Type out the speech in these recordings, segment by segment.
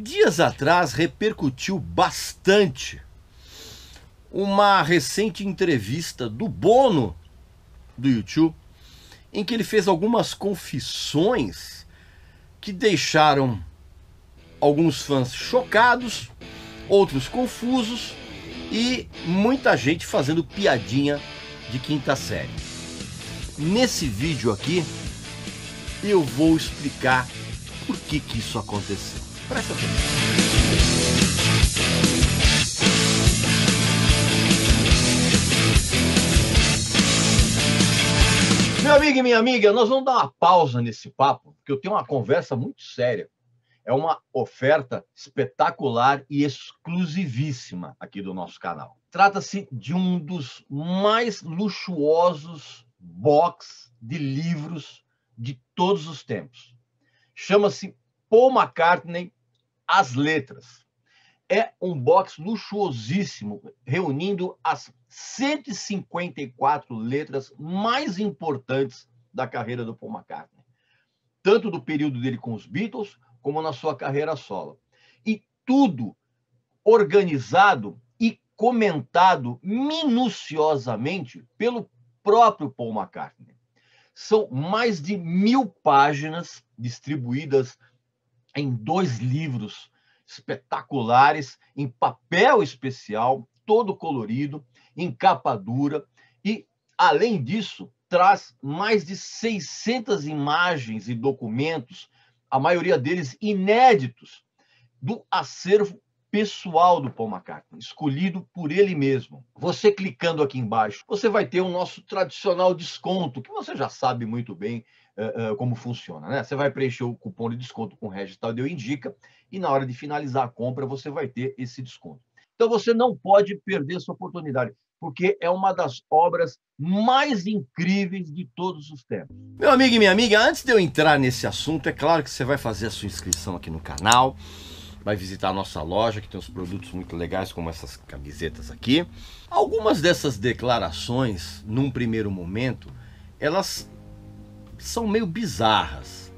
Dias atrás repercutiu bastante uma recente entrevista do Bono do YouTube, em que ele fez algumas confissões que deixaram alguns fãs chocados, outros confusos e muita gente fazendo piadinha de quinta série. Nesse vídeo aqui eu vou explicar por que isso aconteceu. Presta atenção. Meu amigo e minha amiga, nós vamos dar uma pausa nesse papo, porque eu tenho uma conversa muito séria. É uma oferta espetacular e exclusivíssima aqui do nosso canal. Trata-se de um dos mais luxuosos box de livros de todos os tempos. Chama-se Paul McCartney, As Letras. É um box luxuosíssimo, reunindo as 154 letras mais importantes da carreira do Paul McCartney, tanto do período dele com os Beatles, como na sua carreira solo. E tudo organizado e comentado minuciosamente pelo próprio Paul McCartney. São mais de 1000 páginas distribuídas em 2 livros espetaculares, em papel especial, todo colorido, em capa dura, e, além disso, traz mais de 600 imagens e documentos, a maioria deles inéditos, do acervo pessoal do Paul McCartney, escolhido por ele mesmo. Você clicando aqui embaixo, você vai ter o nosso tradicional desconto, que você já sabe muito bem como funciona, né? Você vai preencher o cupom de desconto com o Regis Tadeu Indica e na hora de finalizar a compra você vai ter esse desconto. Então você não pode perder essa oportunidade, porque é uma das obras mais incríveis de todos os tempos. Meu amigo e minha amiga, antes de eu entrar nesse assunto, é claro que você vai fazer a sua inscrição aqui no canal, vai visitar a nossa loja, que tem uns produtos muito legais, como essas camisetas aqui. Algumas dessas declarações, num primeiro momento, elas são meio bizarras.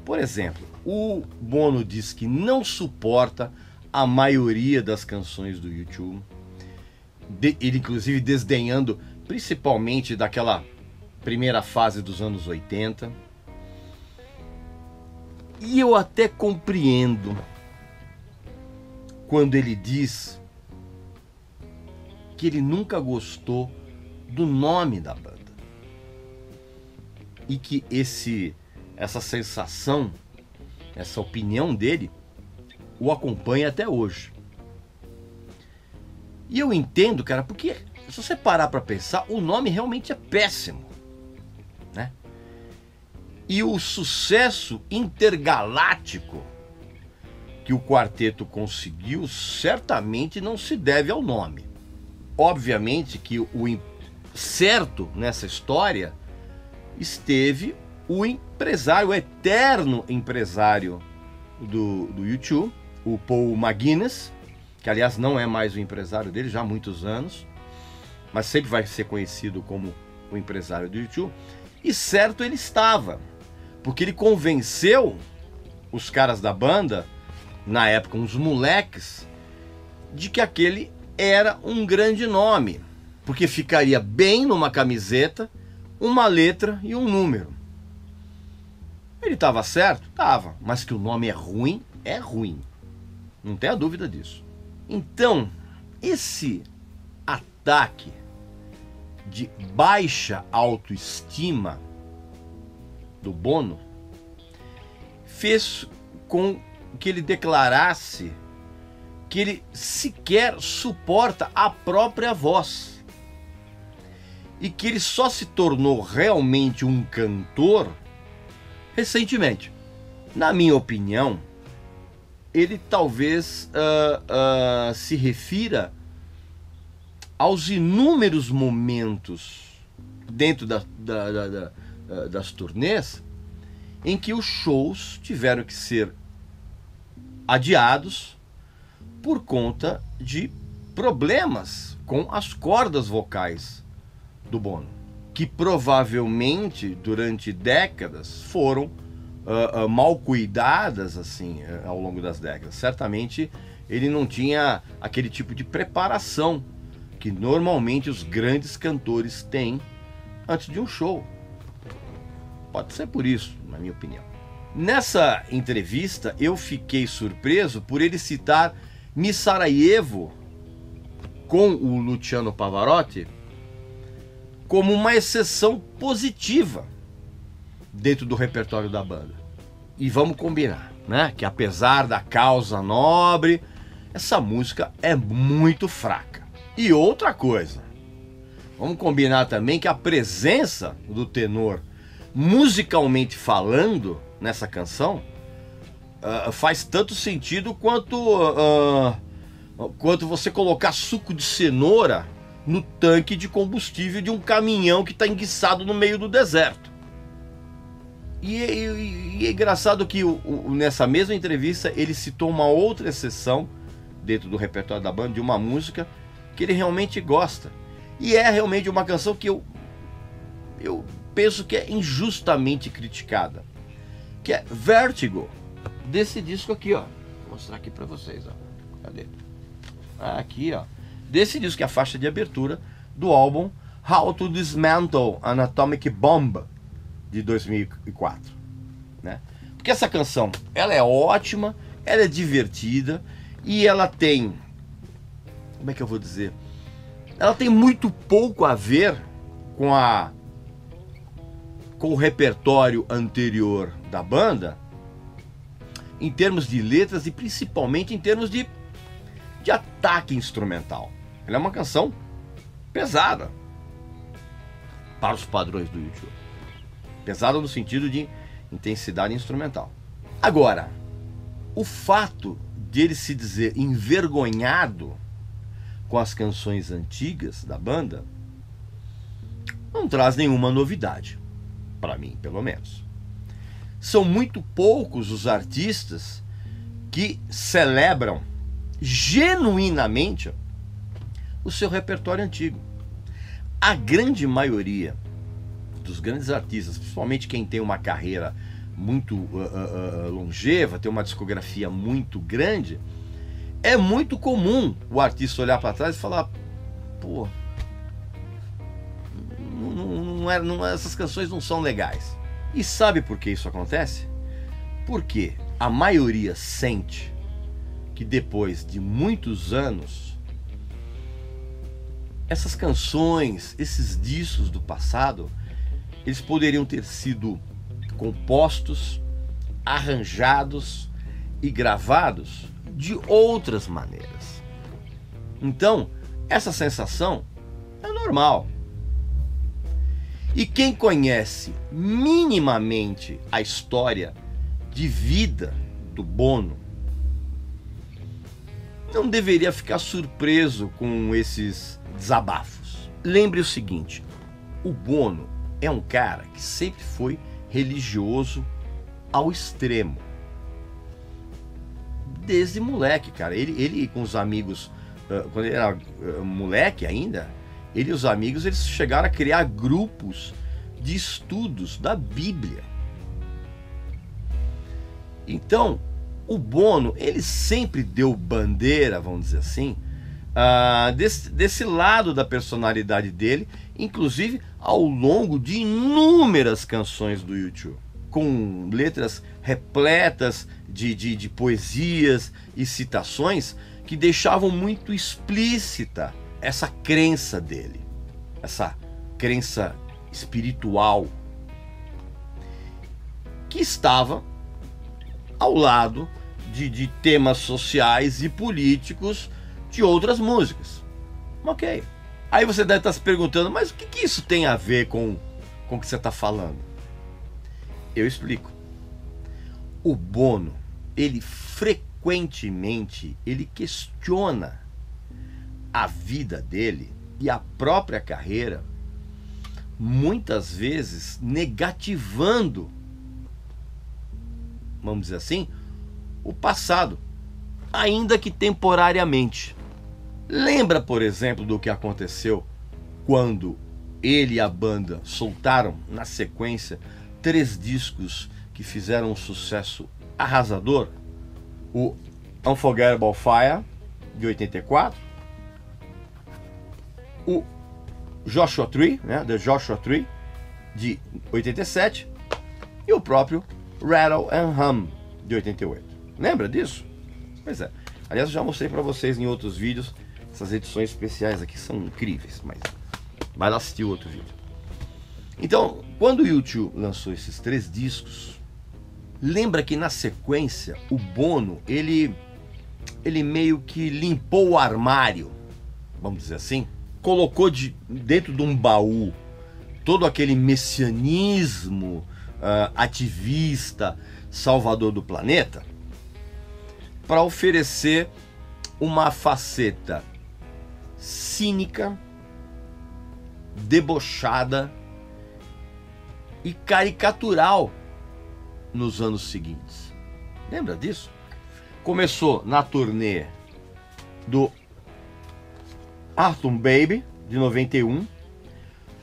Por exemplo, o Bono diz que não suporta a maioria das canções do YouTube. Ele, inclusive, desdenhando principalmente daquela primeira fase dos anos 80. E eu até compreendo quando ele diz que ele nunca gostou do nome da banda. E que essa sensação, essa opinião dele, o acompanha até hoje. E eu entendo, cara, porque se você parar para pensar, o nome realmente é péssimo, né? E o sucesso intergaláctico que o quarteto conseguiu certamente não se deve ao nome. Obviamente que o certo nessa história esteve o empresário, o eterno empresário do YouTube, o Paul McGuinness, que aliás não é mais o empresário dele já há muitos anos, mas sempre vai ser conhecido como o empresário do YouTube. E certo ele estava, porque ele convenceu os caras da banda, na época uns moleques, de que aquele era um grande nome, porque ficaria bem numa camiseta uma letra e um número. Ele estava certo? Tava, mas que o nome é ruim, não tem a dúvida disso. Então, esse ataque de baixa autoestima do Bono fez com que ele declarasse que ele sequer suporta a própria voz e que ele só se tornou realmente um cantor recentemente. Na minha opinião, ele talvez se refira aos inúmeros momentos dentro das turnês em que os shows tiveram que ser adiados por conta de problemas com as cordas vocais do Bono, que provavelmente durante décadas foram mal cuidadas assim ao longo das décadas. Certamente ele não tinha aquele tipo de preparação que normalmente os grandes cantores têm antes de um show. Pode ser por isso, na minha opinião. Nessa entrevista eu fiquei surpreso por ele citar Miss Sarajevo com o Luciano Pavarotti como uma exceção positiva dentro do repertório da banda. E vamos combinar, né? Que apesar da causa nobre, essa música é muito fraca. E outra coisa, vamos combinar também que a presença do tenor, musicalmente falando, nessa canção, faz tanto sentido quanto você colocar suco de cenoura no tanque de combustível de um caminhão que está enguiçado no meio do deserto. E é engraçado que nessa mesma entrevista ele citou uma outra exceção dentro do repertório da banda, de uma música que ele realmente gosta. E é realmente uma canção que eu penso que é injustamente criticada, que é Vertigo, desse disco aqui, ó. Vou mostrar aqui pra vocês, ó. Cadê? Aqui, ó. Desse disco, que é a faixa de abertura do álbum How to Dismantle an Atomic Bomb, de 2004, né? Porque essa canção, ela é ótima, ela é divertida e ela tem, como é que eu vou dizer? Ela tem muito pouco a ver com o repertório anterior da banda, em termos de letras e principalmente em termos de ataque instrumental. Ela é uma canção pesada para os padrões do YouTube. Pesada no sentido de intensidade instrumental. Agora, o fato de ele se dizer envergonhado com as canções antigas da banda não traz nenhuma novidade, para mim, pelo menos. São muito poucos os artistas que celebram genuinamente o seu repertório antigo. A grande maioria dos grandes artistas, principalmente quem tem uma carreira muito longeva, tem uma discografia muito grande, é muito comum o artista olhar para trás e falar: pô, essas canções não são legais. E sabe por que isso acontece? Porque a maioria sente que depois de muitos anos, essas canções, esses discos do passado, eles poderiam ter sido compostos, arranjados e gravados de outras maneiras. Então, essa sensação é normal. E quem conhece minimamente a história de vida do Bono não deveria ficar surpreso com esses desabafos. Lembre o seguinte: o Bono é um cara que sempre foi religioso ao extremo. Desde moleque, cara. Ele com os amigos, quando ele era moleque ainda, ele e os amigos, eles chegaram a criar grupos de estudos da Bíblia. Então, o Bono, ele sempre deu bandeira, vamos dizer assim, desse lado da personalidade dele, inclusive ao longo de inúmeras canções do YouTube, com letras repletas de poesias e citações que deixavam muito explícita essa crença dele, essa crença espiritual, que estava ao lado de temas sociais e políticos de outras músicas. Ok. Aí você deve estar se perguntando: mas o que isso tem a ver com o que você está falando? Eu explico. O Bono, ele frequentemente questiona a vida dele e a própria carreira, muitas vezes negativando, vamos dizer assim, o passado, ainda que temporariamente. Lembra, por exemplo, do que aconteceu quando ele e a banda soltaram na sequência 3 discos que fizeram um sucesso arrasador, o Unforgettable Fire, de 84, o Joshua Tree, né, The Joshua Tree, de 87, e o próprio Rattle and Hum, de 88. Lembra disso? Pois é. Aliás, eu já mostrei para vocês em outros vídeos. Essas edições especiais aqui são incríveis, mas vai lá assistir o outro vídeo. Então, quando o U2 lançou esses 3 discos, lembra que na sequência o Bono, ele meio que limpou o armário, vamos dizer assim, colocou dentro de um baú todo aquele messianismo ativista, salvador do planeta, para oferecer uma faceta cínica, debochada e caricatural nos anos seguintes. Lembra disso? Começou na turnê do Autumn Baby, de 91,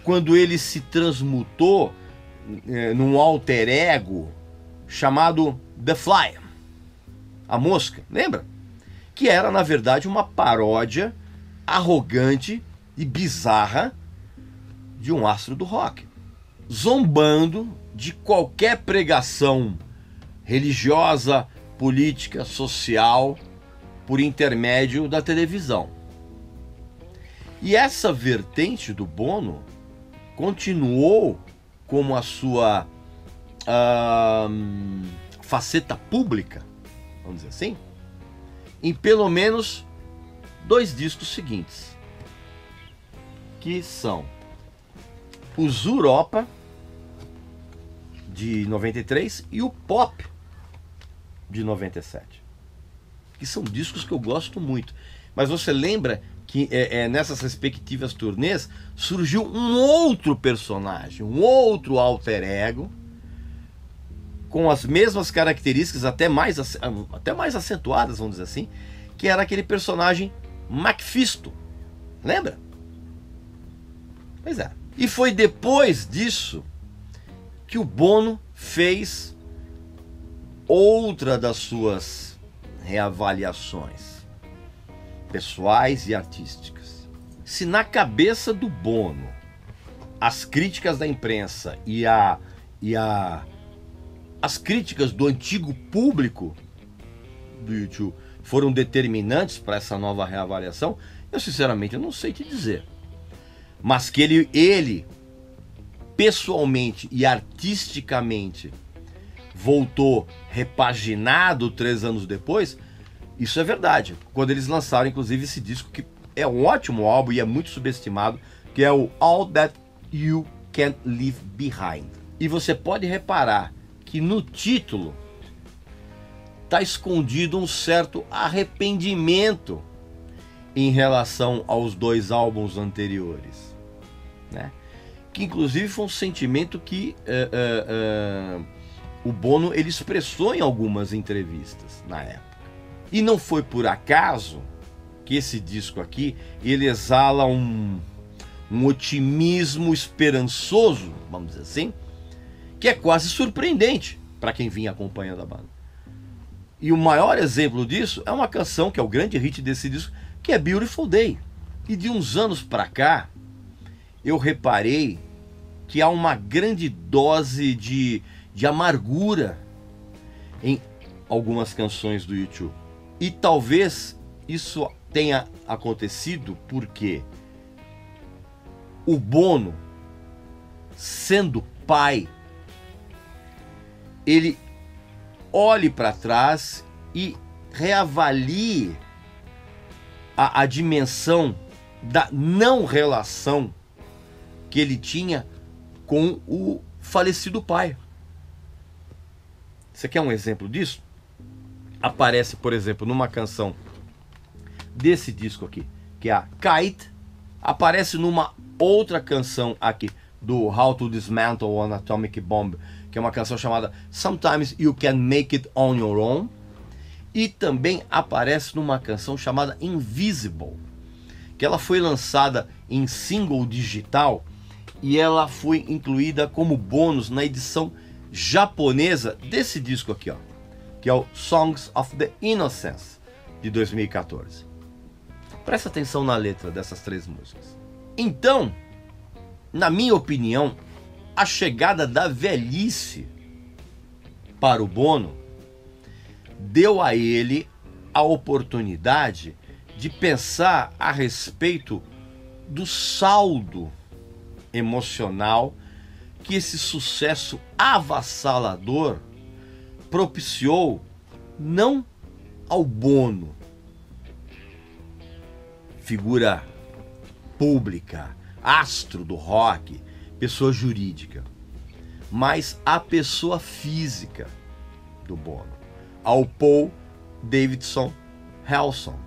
quando ele se transmutou num alter ego chamado The Fly, a mosca, lembra? Que era, na verdade, uma paródia arrogante e bizarra de um astro do rock, zombando de qualquer pregação religiosa, política, social, por intermédio da televisão. E essa vertente do Bono continuou como a sua faceta pública, vamos dizer assim, em pelo menos 2 discos seguintes, que são o Zuropa, de 93, e o Pop, de 97, que são discos que eu gosto muito. Mas você lembra que nessas respectivas turnês surgiu um outro personagem, um outro alter ego, com as mesmas características, até mais acentuadas, vamos dizer assim, que era aquele personagem Macfisto. Lembra? Pois é. E foi depois disso que o Bono fez outra das suas reavaliações pessoais e artísticas. Se na cabeça do Bono as críticas da imprensa e as críticas do antigo público do U2 foram determinantes para essa nova reavaliação, eu sinceramente não sei te dizer. Mas que ele pessoalmente e artisticamente voltou repaginado 3 anos depois, isso é verdade. Quando eles lançaram, inclusive, esse disco, que é um ótimo álbum e é muito subestimado, que é o All That You Can't Leave Behind. E você pode reparar que no título está escondido um certo arrependimento em relação aos 2 álbuns anteriores, né? Que inclusive foi um sentimento que o Bono ele expressou em algumas entrevistas na época. E não foi por acaso que esse disco aqui ele exala um otimismo esperançoso, vamos dizer assim, que é quase surpreendente para quem vinha acompanhando a banda. E o maior exemplo disso é uma canção que é o grande hit desse disco, que é Beautiful Day. E de uns anos para cá, eu reparei que há uma grande dose de amargura em algumas canções do U2. E talvez isso tenha acontecido porque o Bono, sendo pai, ele olhe para trás e reavalie a dimensão da não relação que ele tinha com o falecido pai. Você quer um exemplo disso? Aparece, por exemplo, numa canção desse disco aqui, que é a Kite, aparece numa outra canção aqui, do How to Dismantle an Atomic Bomb, que é uma canção chamada Sometimes You Can Make It On Your Own, e também aparece numa canção chamada Invisible, que ela foi lançada em single digital e ela foi incluída como bônus na edição japonesa desse disco aqui, ó, que é o Songs of the Innocence, de 2014. Presta atenção na letra dessas 3 músicas. Então, na minha opinião, a chegada da velhice para o Bono deu a ele a oportunidade de pensar a respeito do saldo emocional que esse sucesso avassalador propiciou não ao Bono, figura pública, astro do rock, pessoa jurídica, mas à pessoa física do Bono, ao Paul Davidson Hewson.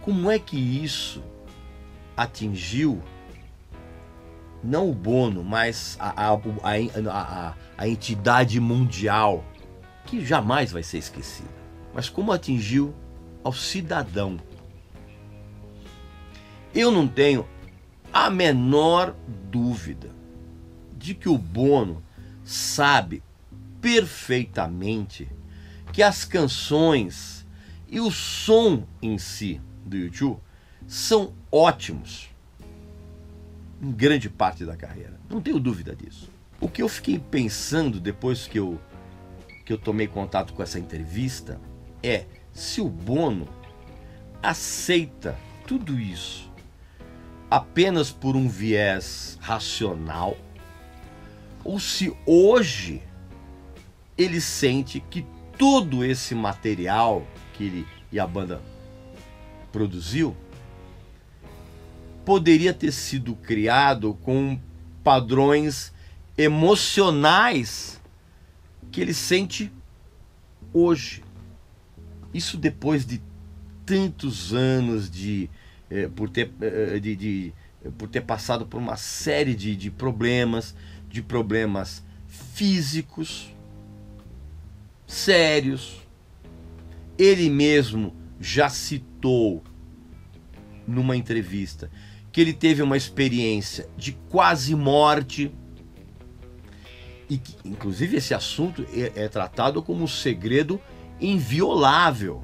Como é que isso atingiu não o Bono, mas a entidade mundial, que jamais vai ser esquecida, mas como atingiu ao cidadão? Eu não tenho a menor dúvida de que o Bono sabe perfeitamente que as canções e o som em si do U2 são ótimos em grande parte da carreira. Não tenho dúvida disso. O que eu fiquei pensando depois que eu tomei contato com essa entrevista é se o Bono aceita tudo isso apenas por um viés racional, ou se hoje ele sente que todo esse material que ele e a banda produziu poderia ter sido criado com padrões emocionais que ele sente hoje. Isso depois de tantos anos por ter passado por uma série de problemas físicos sérios. Ele mesmo já citou numa entrevista que ele teve uma experiência de quase morte e que, inclusive, esse assunto é tratado como um segredo inviolável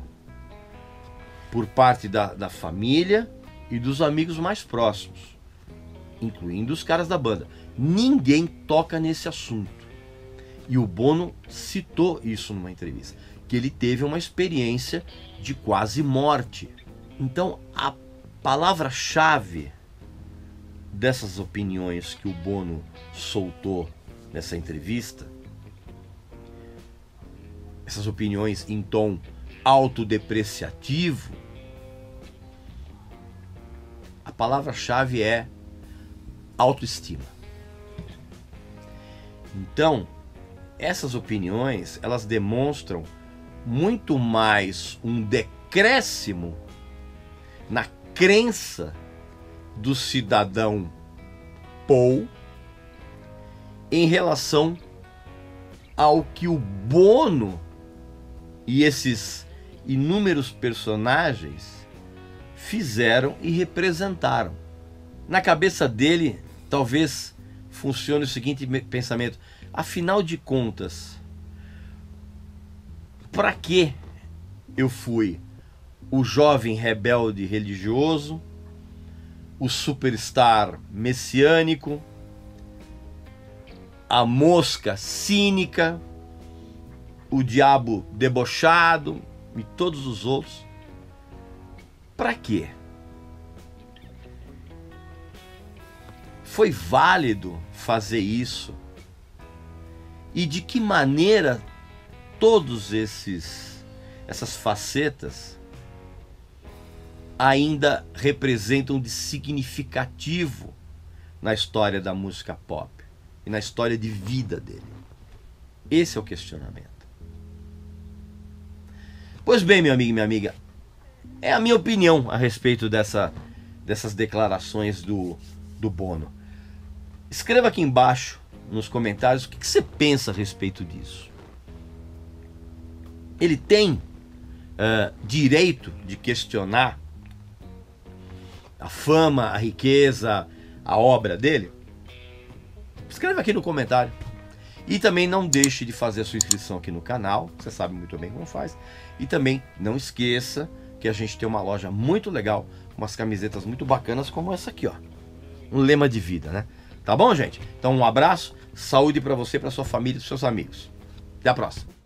por parte da família e dos amigos mais próximos, incluindo os caras da banda. Ninguém toca nesse assunto. E o Bono citou isso numa entrevista, que ele teve uma experiência de quase morte. Então, a palavra-chave dessas opiniões que o Bono soltou nessa entrevista, essas opiniões em tom autodepreciativo, a palavra-chave é autoestima. Então, essas opiniões, elas demonstram muito mais um decréscimo na crença do cidadão Paul em relação ao que o Bono e esses inúmeros personagens fizeram e representaram. Na cabeça dele, talvez funcione o seguinte pensamento: afinal de contas, para que eu fui o jovem rebelde religioso, o superstar messiânico, a mosca cínica, o diabo debochado e todos os outros? Para quê? Foi válido fazer isso? E de que maneira todos essas facetas ainda representam de significativo na história da música pop e na história de vida dele? Esse é o questionamento. Pois bem, meu amigo e minha amiga, é a minha opinião a respeito dessas declarações do Bono. Escreva aqui embaixo nos comentários o que você pensa a respeito disso. Ele tem direito de questionar a fama, a riqueza, a obra dele? Escreva aqui no comentário. E também não deixe de fazer a sua inscrição aqui no canal, você sabe muito bem como faz. E também não esqueça que a gente tem uma loja muito legal, com umas camisetas muito bacanas como essa aqui, ó. Um lema de vida, né? Tá bom, gente? Então um abraço, saúde para você, para sua família e para seus amigos. Até a próxima.